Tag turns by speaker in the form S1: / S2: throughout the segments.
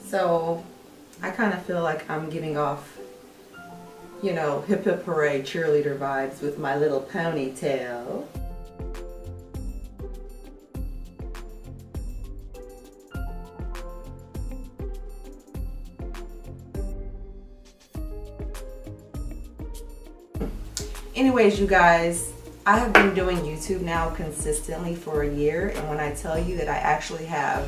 S1: So I kind of feel like I'm giving off, you know, hip hip hooray cheerleader vibes with my little ponytail. Anyways, you guys, I have been doing YouTube now consistently for a year, and when I tell you that I actually have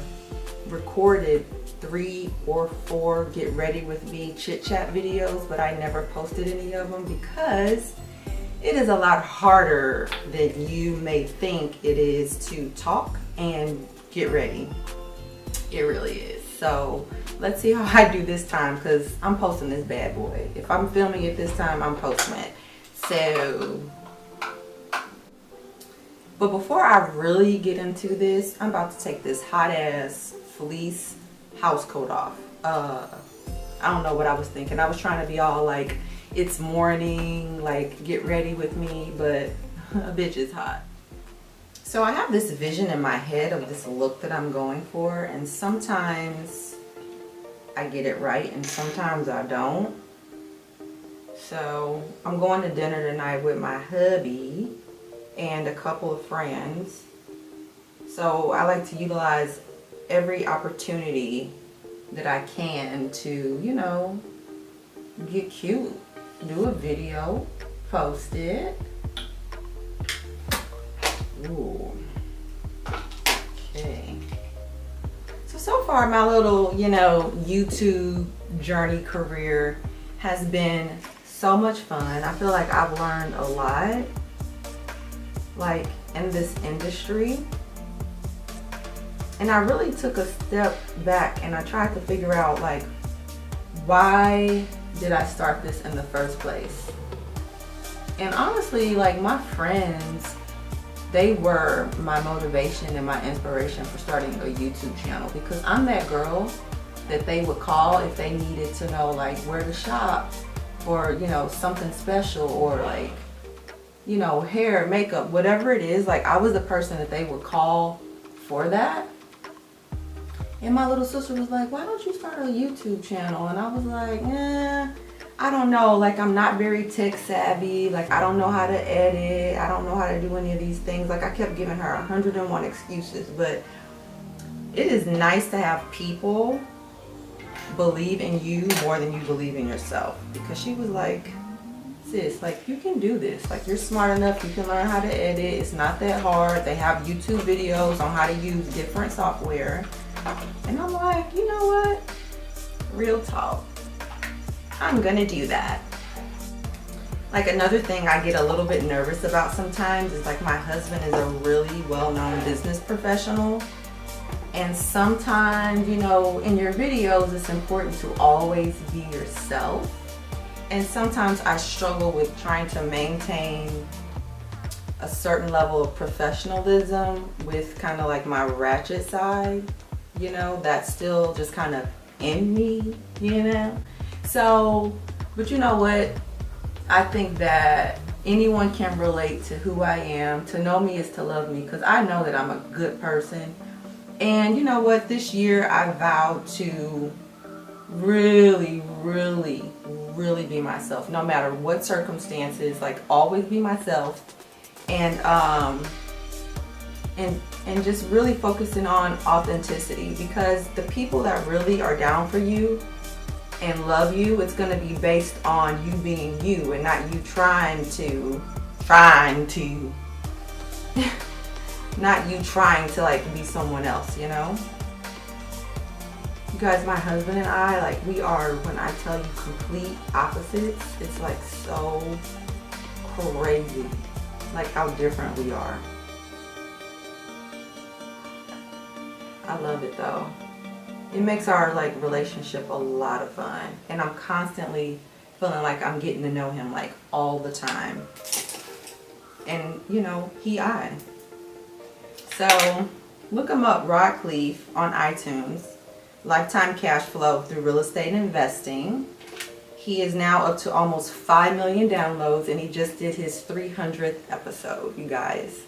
S1: recorded 3 or 4 get ready with me chit chat videos, but I never posted any of them because it is a lot harder than you may think it is to talk and get ready. It really is. So let's see how I do this time, because I'm posting this bad boy. If I'm filming it this time, I'm posting it. So, but before I really get into this, I'm about to take this hot ass fleece house coat off. I don't know what I was thinking. I was trying to be all like, it's morning, like get ready with me, but a bitch is hot. So I have this vision in my head of this look that I'm going for, and sometimes I get it right and sometimes I don't. So I'm going to dinner tonight with my hubby and a couple of friends. So I like to utilize every opportunity that I can to, you know, get cute. Do a video, post it. Ooh. Okay. So far my little, you know, YouTube journey career has been so much fun. I feel like I've learned a lot, like in this industry. And I really took a step back and I tried to figure out, like, why did I start this in the first place? And honestly, like, my friends, they were my motivation and my inspiration for starting a YouTube channel, because I'm that girl that they would call if they needed to know, like, where to shop, or, you know, something special, or like, you know, hair, makeup, whatever it is. Like, I was the person that they would call for that. And my little sister was like, why don't you start a YouTube channel? And I was like, I don't know. Like, I'm not very tech savvy. Like, I don't know how to edit. I don't know how to do any of these things. Like, I kept giving her 101 excuses. But it is nice to have people believe in you more than you believe in yourself. Because she was like, sis, like, you can do this. Like, you're smart enough. You can learn how to edit. It's not that hard. They have YouTube videos on how to use different software. And I'm like, you know what? Real talk. I'm gonna do that. Like, another thing I get a little bit nervous about sometimes is, like, my husband is a really well-known business professional. And sometimes, you know, in your videos, it's important to always be yourself. And sometimes I struggle with trying to maintain a certain level of professionalism with kind of like my ratchet side. You know, that's still just kind of in me, you know? So, but you know what? I think that anyone can relate to who I am. To know me is to love me, because I know that I'm a good person. And you know what? This year I vowed to really, really, really be myself, no matter what circumstances. Like, always be myself. And just really focusing on authenticity, because the people that really are down for you and love you, it's going to be based on you being you and not you trying to not you trying to like be someone else, you know? You guys, my husband and I, like, we are, when I tell you, complete opposites. It's like so crazy, like how different we are. I love it though. It makes our like relationship a lot of fun, and I'm constantly feeling like I'm getting to know him like all the time. And you know, I. So look him up, Rod Cleef, on iTunes. Lifetime cash flow through real estate investing. He is now up to almost 5 million downloads, and he just did his 300th episode, you guys.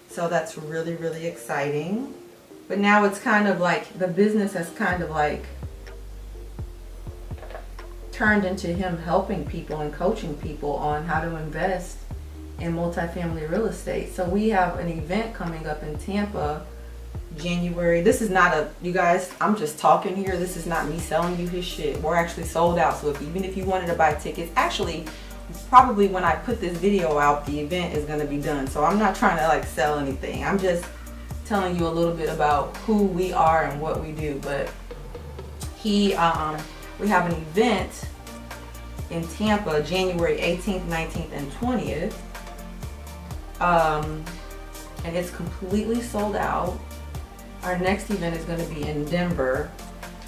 S1: So that's really, really exciting. But now it's kind of like, the business has kind of like turned into him helping people and coaching people on how to invest in multifamily real estate. So we have an event coming up in Tampa, January. This is not a, you guys, I'm just talking here. This is not me selling you his shit. We're actually sold out. So even if you wanted to buy tickets, actually, probably when I put this video out, the event is going to be done. So I'm not trying to like sell anything. I'm just telling you a little bit about who we are and what we do. But we have an event in Tampa, January 18th, 19th, and 20th. And it's completely sold out. Our next event is going to be in Denver.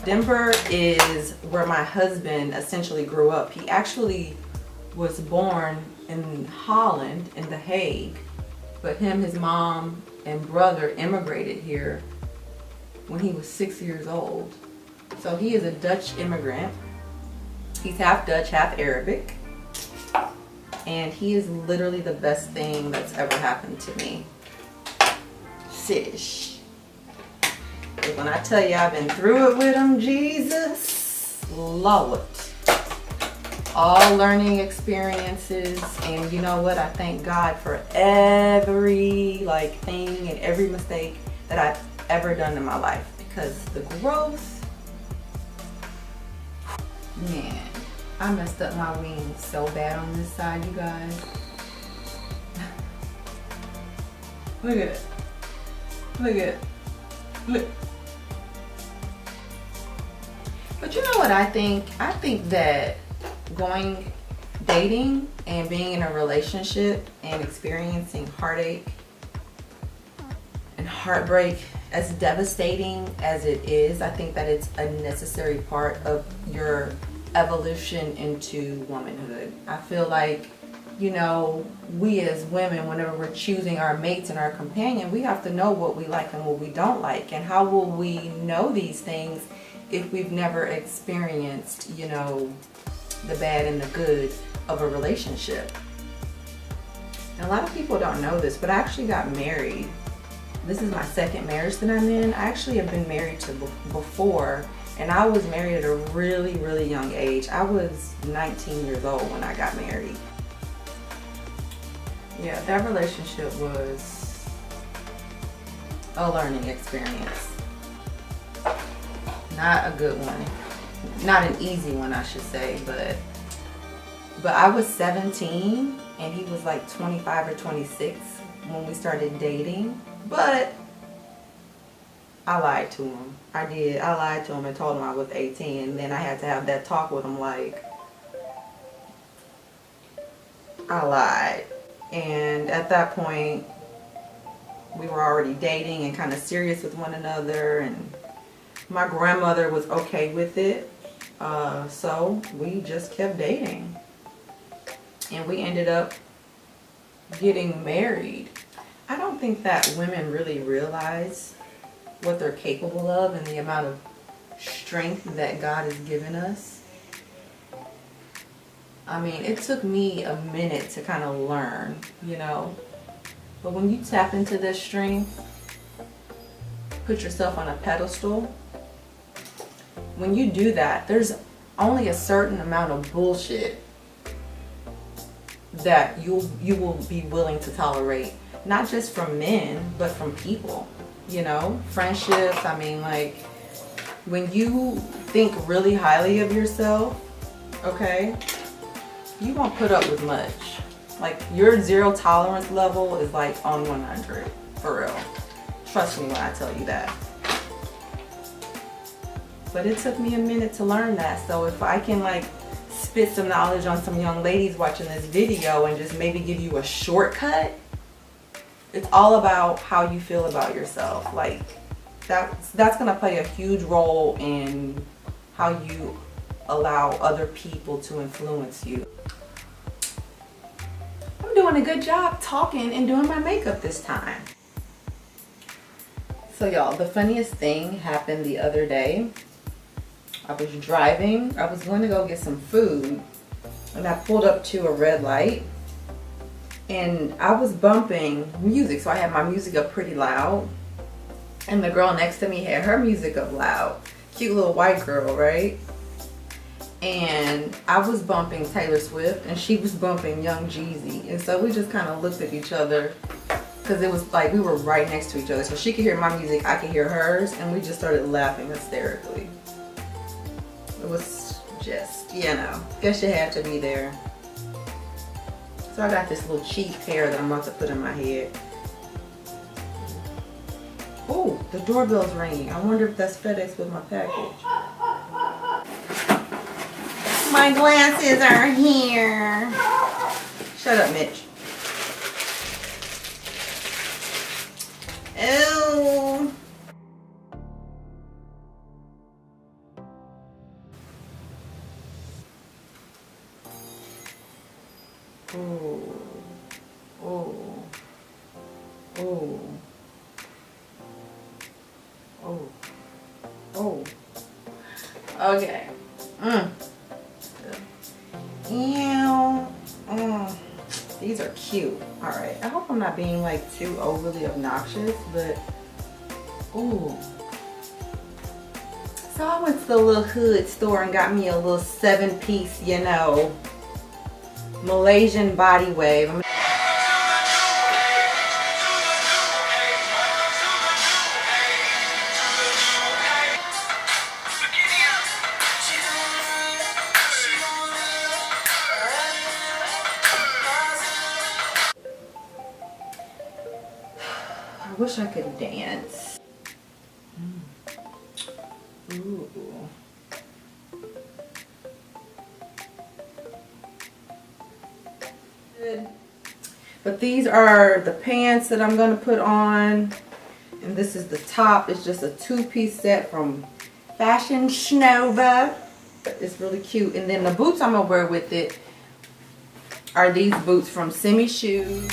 S1: Denver is where my husband essentially grew up. He actually was born in Holland, in The Hague, but his mom and brother immigrated here when he was 6 years old. So he is a Dutch immigrant. He's half Dutch, half Arabic. And he is literally the best thing that's ever happened to me. Sish. When I tell you I've been through it with him, Jesus, Lord. All learning experiences, and you know what? I thank God for every thing and every mistake that I've ever done in my life, because the growth, man, I messed up my wings so bad on this side, you guys. Look at it. Look at it. Look. But you know what I think? I think that dating and being in a relationship and experiencing heartache and heartbreak, as devastating as it is, I think that it's a necessary part of your evolution into womanhood. I feel like, you know, we as women, whenever we're choosing our mates and our companion, we have to know what we like and what we don't like. And how will we know these things if we've never experienced, you know, the bad and the good of a relationship? And a lot of people don't know this, but I actually got married. This is my second marriage that I'm in. I actually have been married to before, and I was married at a really, really young age. I was 19 years old when I got married. Yeah, that relationship was a learning experience. Not a good one. Not an easy one, I should say, but I was 17 and he was like 25 or 26 when we started dating. But I lied to him. I did. I lied to him and told him I was 18, and then I had to have that talk with him like, I lied. And at that point, we were already dating and kind of serious with one another, and my grandmother was okay with it. So we just kept dating. And we ended up getting married. I don't think that women really realize what they're capable of and the amount of strength that God has given us. I mean, it took me a minute to kind of learn, you know. But when you tap into this strength, put yourself on a pedestal, when you do that, there's only a certain amount of bullshit that you will be willing to tolerate. Not just from men, but from people, you know, friendships. I mean, like, when you think really highly of yourself, okay, you won't put up with much. Like, your zero tolerance level is like on 100, for real. Trust me when I tell you that. But it took me a minute to learn that. So if I can like spit some knowledge on some young ladies watching this video and just maybe give you a shortcut, it's all about how you feel about yourself. Like, that's gonna play a huge role in how you allow other people to influence you. I'm doing a good job talking and doing my makeup this time. So y'all, the funniest thing happened the other day. I was driving, I was going to go get some food, and I pulled up to a red light, and I was bumping music, so I had my music up pretty loud, and the girl next to me had her music up loud. Cute little white girl, right? and I was bumping Taylor Swift and she was bumping Young Jeezy, and so we just kind of looked at each other because it was like we were right next to each other, so she could hear my music, I could hear hers, and we just started laughing hysterically. It was just, you know, guess you had to be there. So I got this little cheap hair that I'm about to put in my head. Oh, the doorbell's ringing. I wonder if that's FedEx with my package. My glasses are here. Shut up, Mitch. Oh. Oh. Oh. Oh. Oh. Oh. Okay. Ew. These are cute. Alright. I hope I'm not being like too overly obnoxious, but ooh. So I went to the little hood store and got me a little 7-piece, you know, Malaysian body wave. I wish I could dance. Ooh. Good. But these are the pants that I'm going to put on. And this is the top. It's just a 2-piece set from Fashion Nova. It's really cute. And then the boots I'm going to wear with it are these boots from Semi Shoes.